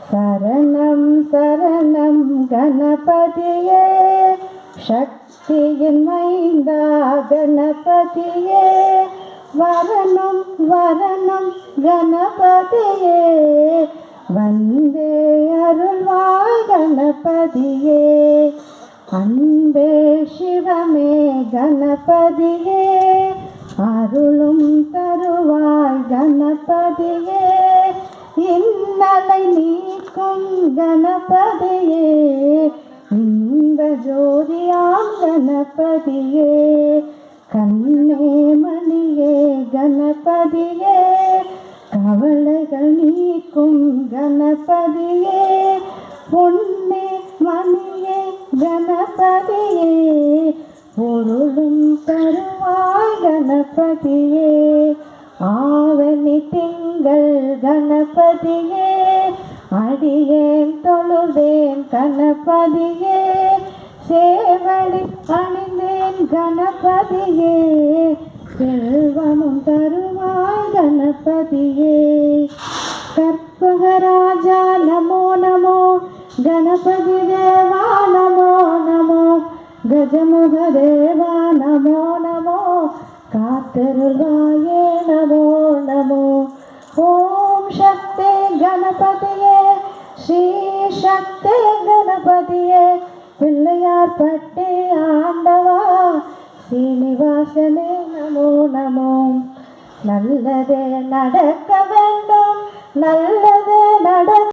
சரணம் சரணம் கணபதியே, சக்தியின் மைந்தா கணபதியே, வரணும் வரணும் கணபதியே, வந்தே அருள்வாய் கணபதியே, அன்பே சிவமே கணபதியே, அருளும் தருவாய் கணபதியே, இன்னலை நீக்கும் கணபதியே, இந்த ஜோதியாம் கணபதியே, கண்ணே மணியே கணபதியே, கவலைகள் நீக்கும் கணபதியே, பொன்னே மணியே கணபதியே, பொருளும் தருவாய் கணபதியே, ஆவணி திங்கள் கணபதியே, அடியேன் தொழுதேன் கணபதியே, சேவடி அணிந்தேன் கணபதியே, செல்வமும் தருவாய் கணபதியே, கற்பகராஜா நமோ நமோ, கணபதி தேவா நமோ நமோ, கஜமுக தேவா நமோ நமோ, காத்தருள்வாயே நமோ நமோ, ஓம் சக்தி கணபதியே, ஸ்ரீ சக்தி கணபதியே, பிள்ளையார் பட்டி ஆண்டவா சீனிவாசனே நமோ நமோ, நல்லதே நடக்க வேண்டும் நல்லதே நடக்க